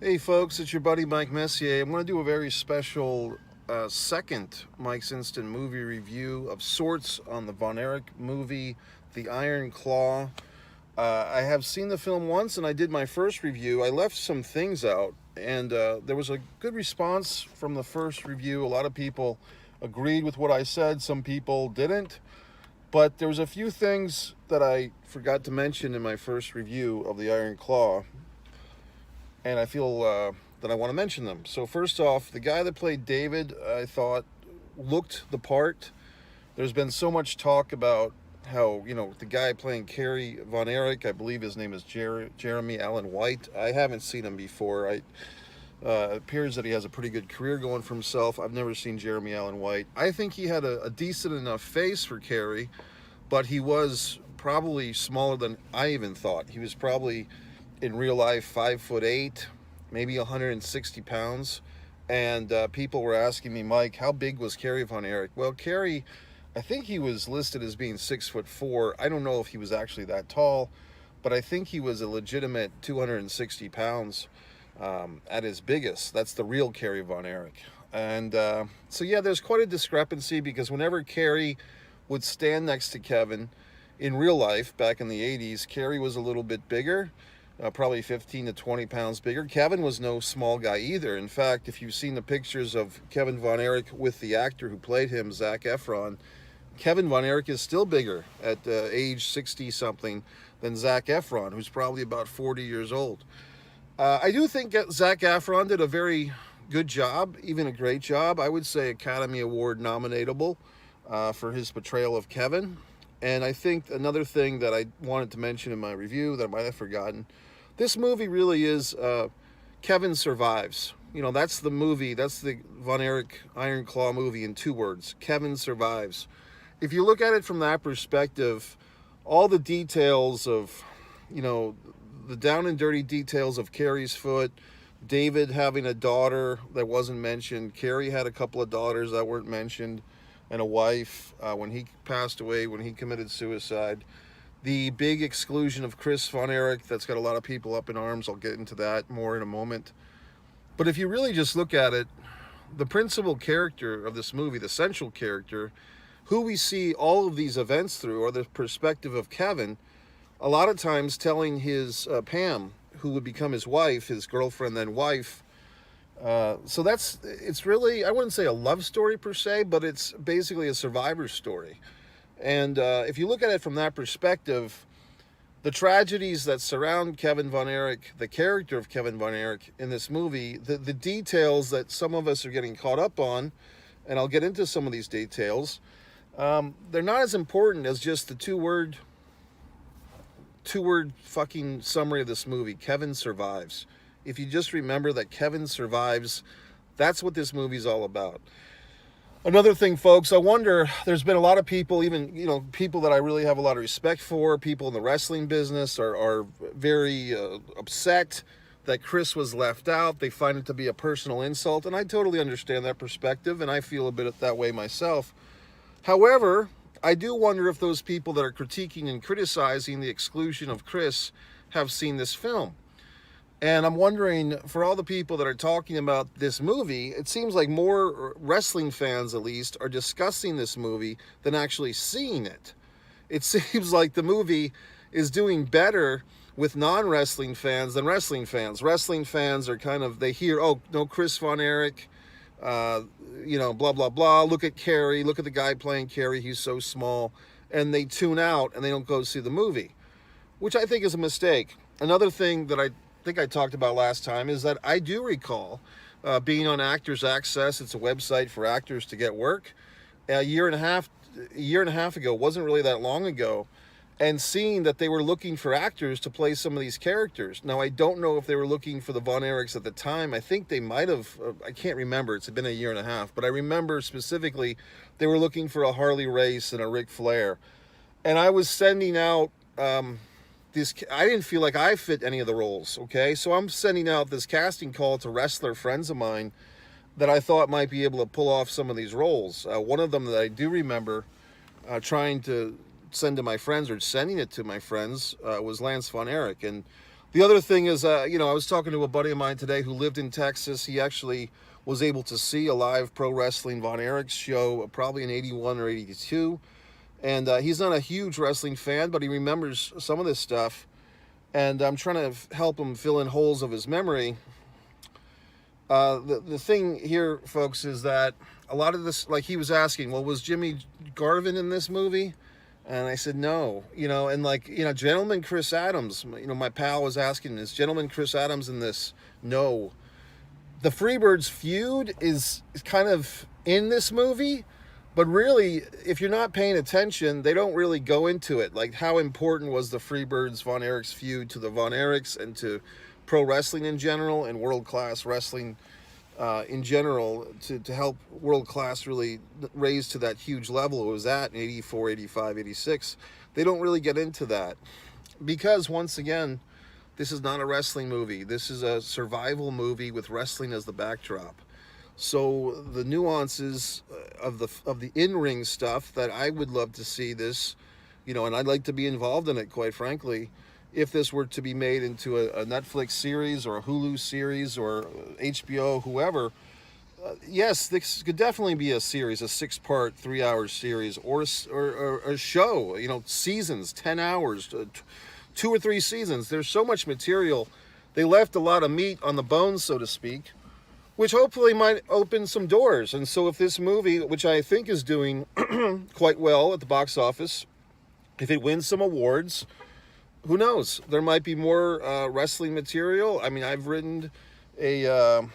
Hey folks, it's your buddy Mike Messier. I'm going to do a very special second Mike's Instant movie review of sorts on the Von Erich movie, The Iron Claw. I have seen the film once and I did my first review. I left some things out and there was a good response from the first review. A lot of people agreed with what I said, some people didn't. But there was a few things that I forgot to mention in my first review of The Iron Claw, and I feel that I want to mention them. So first off, the guy that played David, I thought looked the part. There's been so much talk about how, the guy playing Kerry Von Erich, I believe his name is Jeremy Allen White. I haven't seen him before. It appears that he has a pretty good career going for himself. I've never seen Jeremy Allen White. I think he had a decent enough face for Kerry, but he was probably smaller than I even thought. He was probably in real life 5'8", maybe 160 pounds. And people were asking me, Mike, how big was Kerry Von Erich? Well, Kerry, I think he was listed as being 6'4". I don't know if he was actually that tall, but I think he was a legitimate 260 pounds at his biggest. That's the real Kerry Von Erich. And so yeah, there's quite a discrepancy, because whenever Kerry would stand next to Kevin in real life back in the 80s, Kerry was a little bit bigger. Probably 15 to 20 pounds bigger. Kevin was no small guy either. In fact, if you've seen the pictures of Kevin Von Erich with the actor who played him, Zac Efron, Kevin Von Erich is still bigger at age 60-something than Zac Efron, who's probably about 40 years old. I do think Zac Efron did a very good job, even a great job. I would say Academy Award nominatable for his portrayal of Kevin. And I think another thing that I wanted to mention in my review that I might have forgotten, this movie really is Kevin Survives. That's the movie, that's the Von Erich Iron Claw movie in 2 words, Kevin Survives. If you look at it from that perspective, all the details of, the down and dirty details of Kerry's foot, David having a daughter that wasn't mentioned, Kerry had a couple of daughters that weren't mentioned, and a wife when he passed away, when he committed suicide. The big exclusion of Chris Von Erich, that's got a lot of people up in arms. I'll get into that more in a moment. But if you really just look at it, the principal character of this movie, the central character, who we see all of these events through, are the perspective of Kevin, a lot of times telling his Pam, who would become his wife, his girlfriend then wife. So it's really, I wouldn't say a love story per se, but it's basically a survivor story. And if you look at it from that perspective, the tragedies that surround Kevin Von Erich, the character of Kevin Von Erich in this movie, the details that some of us are getting caught up on, and I'll get into some of these details, they're not as important as just the two-word fucking summary of this movie, Kevin Survives. If you just remember that Kevin survives, that's what this movie's all about. Another thing, folks, I wonder, there's been a lot of people, even, people that I really have a lot of respect for, people in the wrestling business are very upset that Chris was left out. They find it to be a personal insult, and I totally understand that perspective, and I feel a bit that way myself. However, I do wonder if those people that are critiquing and criticizing the exclusion of Chris have seen this film. And I'm wondering, for all the people that are talking about this movie, it seems like more wrestling fans, at least, are discussing this movie than actually seeing it. It seems like the movie is doing better with non-wrestling fans than wrestling fans. Wrestling fans are they hear, oh, no, Chris Von Erich, blah, blah, blah. Look at Kerry. Look at the guy playing Kerry. He's so small. And they tune out and they don't go see the movie, which I think is a mistake. Another thing that I think I talked about last time is that I do recall being on Actors Access. It's a website for actors to get work. A year and a half ago, wasn't really that long ago, and seeing that they were looking for actors to play some of these characters. Now, I don't know if they were looking for the Von Erichs at the time. I think they might have, I can't remember, it's been a year and a half, but I remember specifically they were looking for a Harley Race and a Ric Flair. And I was sending out I didn't feel like I fit any of the roles, okay? So I'm sending out this casting call to wrestler friends of mine that I thought might be able to pull off some of these roles. One of them that I do remember trying to send to my friends, or sending it to my friends, was Lance Von Erich. And The other thing is, you know, I was talking to a buddy of mine today who lived in Texas. He actually was able to see a live pro wrestling Von Erichs show probably in 81 or 82. And he's not a huge wrestling fan, but he remembers some of this stuff. And I'm trying to help him fill in holes of his memory. The thing here, folks, is that a lot of this, like he was asking, well, was Jimmy Garvin in this movie? And I said, no, you know, and like, you know, Gentleman Chris Adams, you know, my pal was asking, is Gentleman Chris Adams in this? No. The Freebirds feud is kind of in this movie, but really, if you're not paying attention, they don't really go into it. Like, how important was the Freebirds Von Erichs feud to the Von Erichs and to pro wrestling in general and world-class wrestling in general to help world class really raise to that huge level it was at in 84, 85, 86. They don't really get into that because, once again, this is not a wrestling movie. This is a survival movie with wrestling as the backdrop. So the nuances of the in-ring stuff that I would love to see this, you know, and I'd like to be involved in it, quite frankly, if this were to be made into a Netflix series or a Hulu series or HBO, whoever, yes, this could definitely be a series, a 6-part, 3-hour series, or a show, you know, seasons, 10 hours, 2 or 3 seasons. There's so much material. They left a lot of meat on the bones, so to speak, which hopefully might open some doors. And so if this movie, which I think is doing quite well at the box office, if it wins some awards, who knows? There might be more wrestling material. I mean, I've written a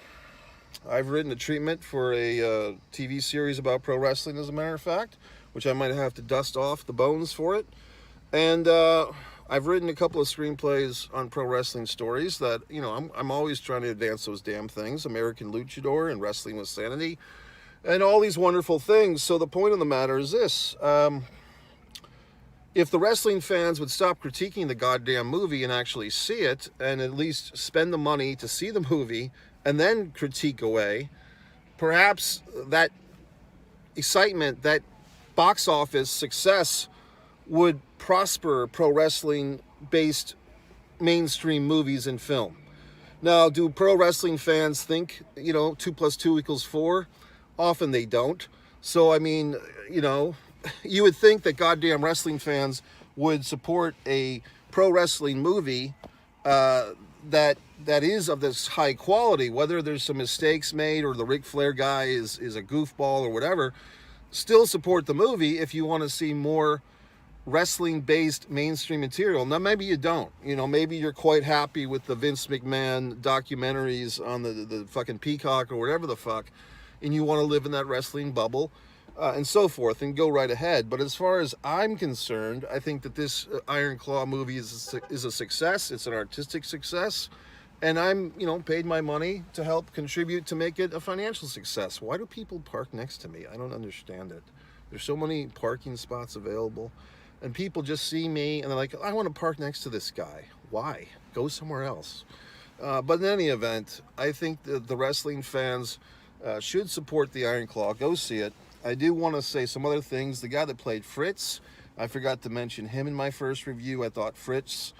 treatment for a TV series about pro wrestling, as a matter of fact, which I might have to dust off the bones for it. And I've written a couple of screenplays on pro wrestling stories that, you know, I'm always trying to advance those damn things. American Luchador and Wrestling with Sanity and all these wonderful things. So the point of the matter is this. If the wrestling fans would stop critiquing the goddamn movie and actually see it, and at least spend the money to see the movie and then critique away, perhaps that excitement, that box office success would prosper pro wrestling based mainstream movies and film. Now, do pro wrestling fans think, you know, 2 + 2 = 4? Often they don't. So, I mean, you know, you would think that goddamn wrestling fans would support a pro wrestling movie that is of this high quality, whether there's some mistakes made or the Ric Flair guy is a goofball or whatever. Still support the movie if you want to see more wrestling-based mainstream material. Now, maybe you don't. You know, maybe you're quite happy with the Vince McMahon documentaries on the fucking Peacock or whatever the fuck, and you want to live in that wrestling bubble. And so forth, and go right ahead. But as far as I'm concerned, I think that this Iron Claw movie is a success. It's an artistic success, and I'm, you know, paid my money to help contribute to make it a financial success. Why do people park next to me? I don't understand it. There's so many parking spots available, and people just see me and they're like, I want to park next to this guy. Why? Go somewhere else. But in any event, I think that the wrestling fans should support the Iron Claw. Go see it. I do want to say some other things. The guy that played Fritz, I forgot to mention him in my first review. I thought Fritz,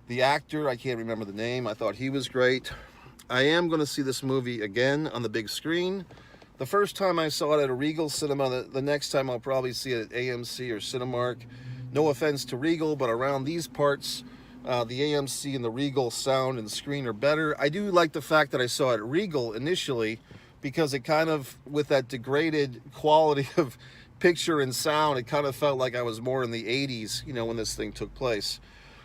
the actor, I can't remember the name, I thought he was great. I am going to see this movie again on the big screen. The first time I saw it at a Regal Cinema, the next time I'll probably see it at AMC or Cinemark. No offense to Regal, but around these parts, the AMC and the Regal sound and screen are better. I do like the fact that I saw it at Regal initially, because it kind of, with that degraded quality of picture and sound, it kind of felt like I was more in the 80s, you know, when this thing took place.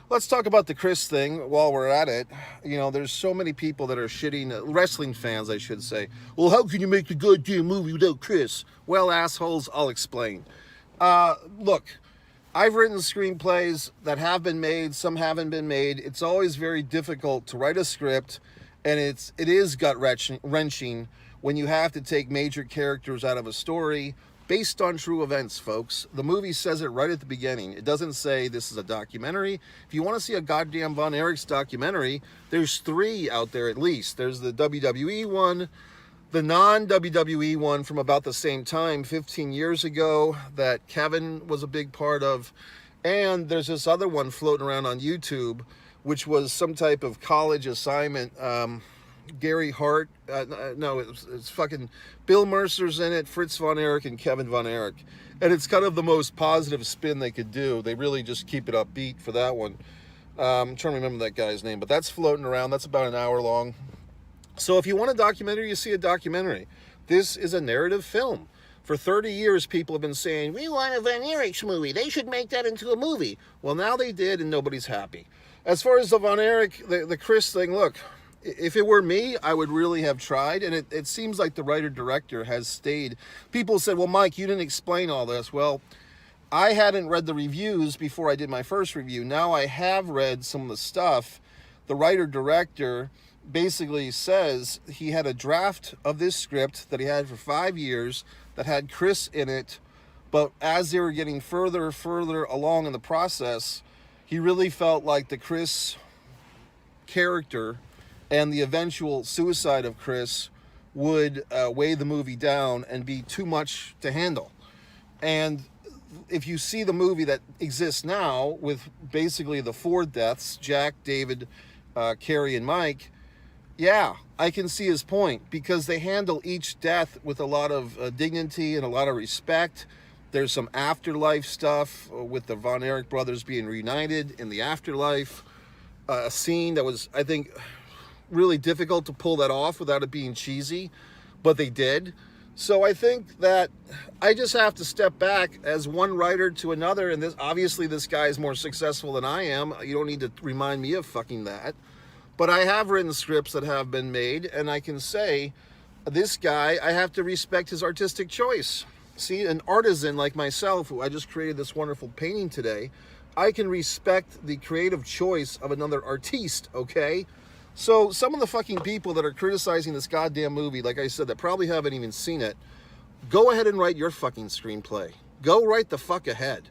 Let's talk about the Chris thing while we're at it. You know, there's so many people that are shitting, wrestling fans, I should say. Well, how can you make the goddamn movie without Chris? Well, assholes, I'll explain. Look, I've written screenplays that have been made, some haven't been made. It's always very difficult to write a script, and it is gut-wrenching when you have to take major characters out of a story based on true events, folks. The movie says it right at the beginning. It doesn't say this is a documentary. If you want to see a goddamn Von Erichs documentary, there's 3 out there at least. There's the WWE one, the non-WWE one from about the same time, 15 years ago, that Kevin was a big part of, and there's this other one floating around on YouTube which was some type of college assignment. Gary Hart, no, it's fucking Bill Mercer's in it, Fritz von Erich, and Kevin von Erich. And it's kind of the most positive spin they could do. They really just keep it upbeat for that one. I'm trying to remember that guy's name, but that's floating around. That's about an hour long. So if you want a documentary, you see a documentary. This is a narrative film. For 30 years, people have been saying, we want a Von Erichs movie. They should make that into a movie. Well, now they did, and nobody's happy. As far as the Von Erich, the Chris thing, look, if it were me, I would really have tried, and it seems like the writer-director has stayed. People said, well, Mike, you didn't explain all this. Well, I hadn't read the reviews before I did my first review. Now I have read some of the stuff. The writer-director basically says he had a draft of this script that he had for 5 years that had Chris in it, but as they were getting further along in the process, he really felt like the Chris character and the eventual suicide of Chris would weigh the movie down and be too much to handle. And if you see the movie that exists now with basically the 4 deaths, Jack, David, Carrie, and Mike, yeah, I can see his point, because they handle each death with a lot of dignity and a lot of respect. There's some afterlife stuff with the Von Erich brothers being reunited in the afterlife. A scene that was, I think, really difficult to pull that off without it being cheesy, but they did. So I think that I just have to step back as one writer to another, and obviously this guy is more successful than I am. You don't need to remind me of fucking that. But I have written scripts that have been made, and I can say, this guy, I have to respect his artistic choice. See, an artisan like myself, who I just created this wonderful painting today, I can respect the creative choice of another artiste, okay? So some of the fucking people that are criticizing this goddamn movie, like I said, that probably haven't even seen it, go ahead and write your fucking screenplay. Go right the fuck ahead.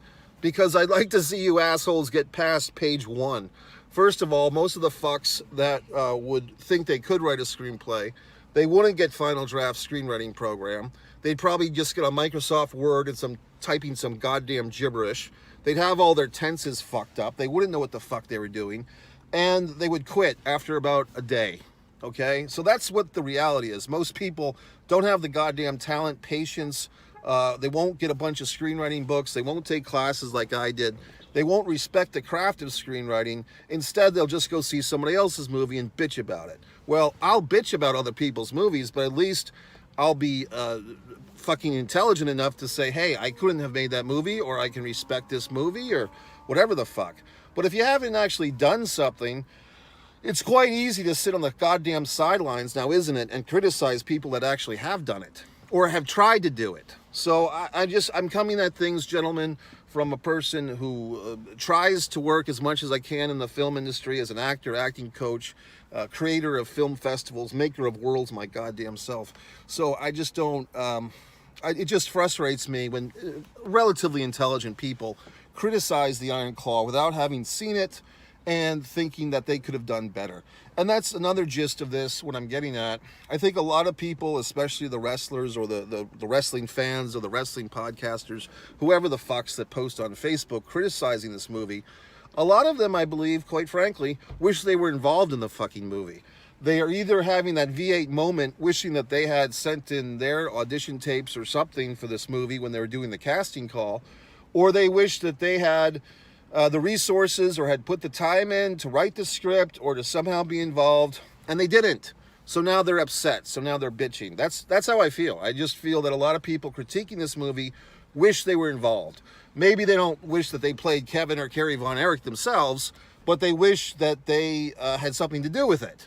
Because I'd like to see you assholes get past page 1. First of all, most of the fucks that would think they could write a screenplay, they wouldn't get Final Draft screenwriting program. They'd probably just get a Microsoft Word and typing some goddamn gibberish. They'd have all their tenses fucked up. They wouldn't know what the fuck they were doing. And they would quit after about a day, okay? So that's what the reality is. Most people don't have the goddamn talent, patience. They won't get a bunch of screenwriting books. They won't take classes like I did. They won't respect the craft of screenwriting. Instead, they'll just go see somebody else's movie and bitch about it. Well, I'll bitch about other people's movies, but at least I'll be fucking intelligent enough to say, hey, I couldn't have made that movie, or I can respect this movie, or whatever the fuck. But if you haven't actually done something, it's quite easy to sit on the goddamn sidelines now, isn't it, and criticize people that actually have done it or have tried to do it. So I'm coming at things, gentlemen, from a person who tries to work as much as I can in the film industry as an actor, acting coach, creator of film festivals, maker of worlds, my goddamn self. So I just don't, it just frustrates me when relatively intelligent people criticize the Iron Claw without having seen it and thinking that they could have done better. And that's another gist of this, what I'm getting at. I think a lot of people, especially the wrestlers or the wrestling fans or the wrestling podcasters, whoever the fucks that post on Facebook criticizing this movie, a lot of them, I believe, quite frankly, wish they were involved in the fucking movie. They are either having that V8 moment, wishing that they had sent in their audition tapes or something for this movie when they were doing the casting call, or they wish that they had the resources or had put the time in to write the script or to somehow be involved, and they didn't. So now they're upset. So now they're bitching. That's how I feel. I just feel that a lot of people critiquing this movie wish they were involved. Maybe they don't wish that they played Kevin or Carrie Von Erich themselves, but they wish that they had something to do with it,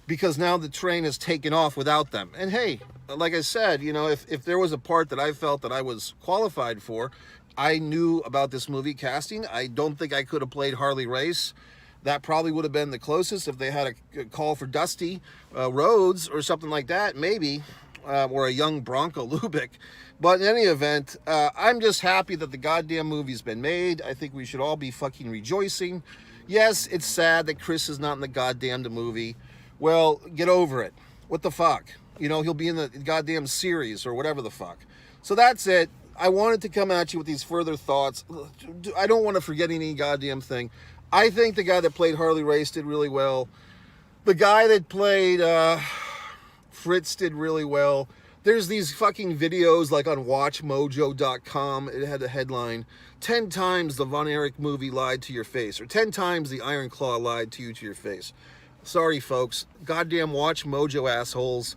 because now the train has taken off without them. And hey, like I said, you know, if there was a part that I felt that I was qualified for, I knew about this movie casting. I don't think I could have played Harley Race. That probably would have been the closest if they had a call for Dusty Rhodes or something like that, maybe, or a young Bronco Lubick. But in any event, I'm just happy that the goddamn movie's been made. I think we should all be fucking rejoicing. Yes, it's sad that Chris is not in the goddamn movie. Well, get over it. What the fuck? You know, he'll be in the goddamn series or whatever the fuck. So that's it. I wanted to come at you with these further thoughts. I don't want to forget any goddamn thing. I think the guy that played Harley Race did really well. The guy that played Fritz did really well. There's these fucking videos like on WatchMojo.com. It had a headline, 10 times the Von Erich movie lied to your face, or 10 times the Iron Claw lied to you to your face. Sorry, folks. Goddamn WatchMojo assholes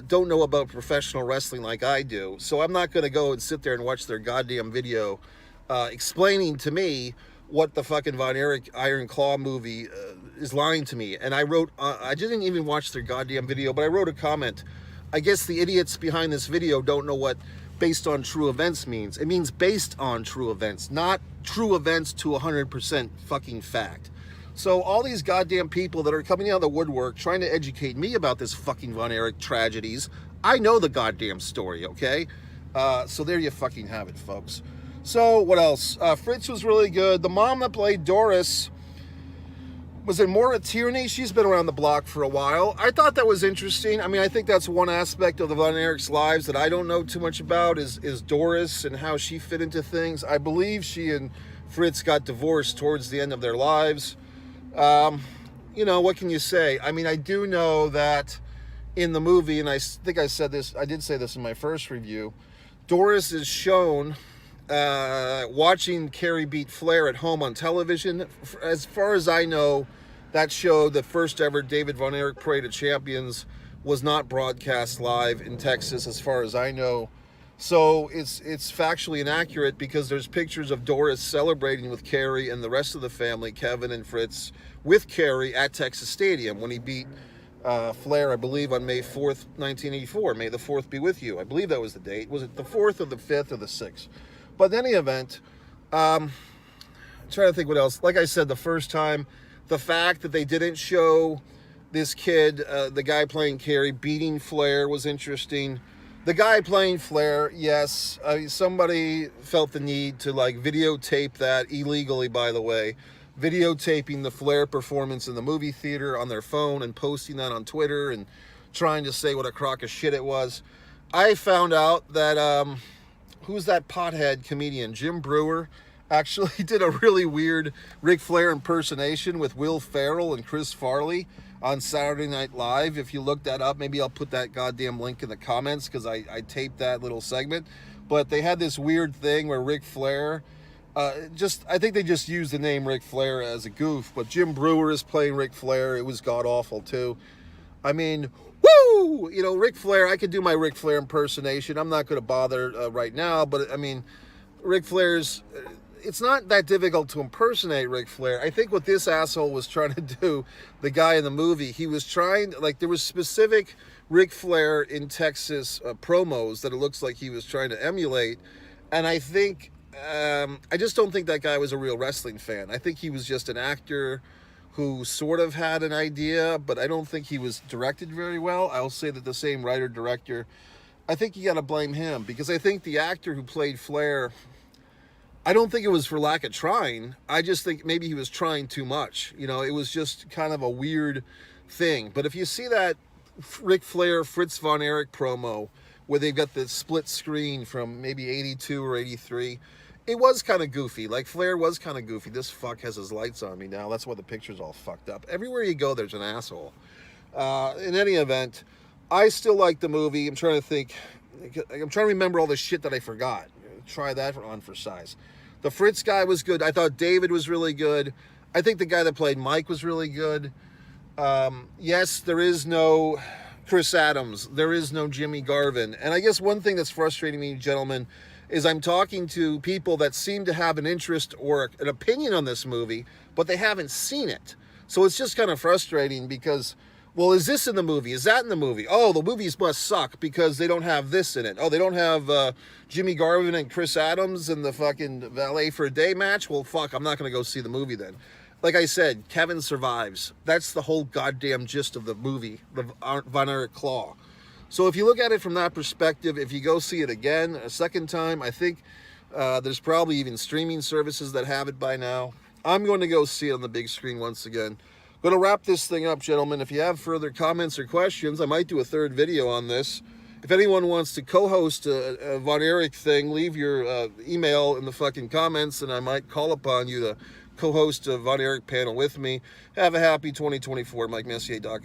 don't know about professional wrestling like I do. So I'm not going to go and sit there and watch their goddamn video explaining to me what the fucking Von Erich Iron Claw movie is lying to me. And I wrote, I didn't even watch their goddamn video, but I wrote a comment. I guess the idiots behind this video don't know what based on true events means. It means based on true events, not true events to 100% fucking fact. So all these goddamn people that are coming out of the woodwork trying to educate me about this fucking Von Erich tragedies, I know the goddamn story, okay? So there you fucking have it, folks. So what else? Fritz was really good. The mom that played Doris, was it Maura Tierney? She's been around the block for a while. I thought that was interesting. I mean, I think that's one aspect of the Von Erichs' lives that I don't know too much about is Doris and how she fit into things. I believe she and Fritz got divorced towards the end of their lives. You know, what can you say? I mean, I do know that in the movie, and I think I said this, I did say this in my first review, Doris is shown watching Kerry beat Flair at home on television. As far as I know, that show, the first ever David Von Erich Parade of Champions, was not broadcast live in Texas, as far as I know. So it's factually inaccurate because there's pictures of Doris celebrating with Kerry and the rest of the family, Kevin and Fritz, with Kerry at Texas Stadium when he beat Flair, I believe, on May 4th, 1984. May the 4th be with you. I believe that was the date. Was it the 4th or the 5th or the 6th? But in any event, I'm trying to think what else. Like I said, the first time, the fact that they didn't show this kid, the guy playing Kerry, beating Flair was interesting. The guy playing Flair, yes, somebody felt the need to like videotape that illegally, by the way, videotaping the Flair performance in the movie theater on their phone and posting that on Twitter and trying to say what a crock of shit it was. I found out that, who's that pothead comedian? Jim Brewer actually did a really weird Ric Flair impersonation with Will Ferrell and Chris Farley on Saturday Night Live. If you look that up, maybe I'll put that goddamn link in the comments because I taped that little segment. But they had this weird thing where Ric Flair, I think they just used the name Ric Flair as a goof, but Jim Brewer is playing Ric Flair. It was god-awful too. I mean, woo! You know, Ric Flair, I could do my Ric Flair impersonation. I'm not going to bother right now, but I mean, Ric Flair's, it's not that difficult to impersonate Ric Flair. I think what this asshole was trying to do, the guy in the movie, he was trying, like, there was specific Ric Flair in Texas promos that it looks like he was trying to emulate. And I think, I just don't think that guy was a real wrestling fan. I think he was just an actor who sort of had an idea, but I don't think he was directed very well. I'll say that the same writer-director, I think you got to blame him, because I think the actor who played Flair, I don't think it was for lack of trying. I just think maybe he was trying too much. You know, it was just kind of a weird thing. But if you see that Ric Flair, Fritz Von Erich promo, where they've got the split screen from maybe 82 or 83, it was kind of goofy. Like, Flair was kind of goofy. This fuck has his lights on me now. That's why the picture's all fucked up. Everywhere you go, there's an asshole. In any event, I still like the movie. I'm trying to think. I'm trying to remember all the shit that I forgot. Try that on for size. The Fritz guy was good. I thought David was really good. I think the guy that played Mike was really good. Yes, there is no Chris Adams. There is no Jimmy Garvin. And I guess one thing that's frustrating me, gentlemen, is I'm talking to people that seem to have an interest or an opinion on this movie, but they haven't seen it. So it's just kind of frustrating because, well, is this in the movie? Is that in the movie? Oh, the movies must suck because they don't have this in it. Oh, they don't have Jimmy Garvin and Chris Adams in the fucking Valet for a Day match? Well, fuck, I'm not going to go see the movie then. Like I said, Kevin survives. That's the whole goddamn gist of the movie, the Von Erich Claw. So if you look at it from that perspective, if you go see it again, a second time, I think there's probably even streaming services that have it by now. I'm going to go see it on the big screen once again. Going to wrap this thing up, gentlemen. If you have further comments or questions, I might do a third video on this. If anyone wants to co-host a Von Erich thing, leave your email in the fucking comments, and I might call upon you to co-host of Von Erich panel with me. Have a happy 2024, Mike Messier, Doc.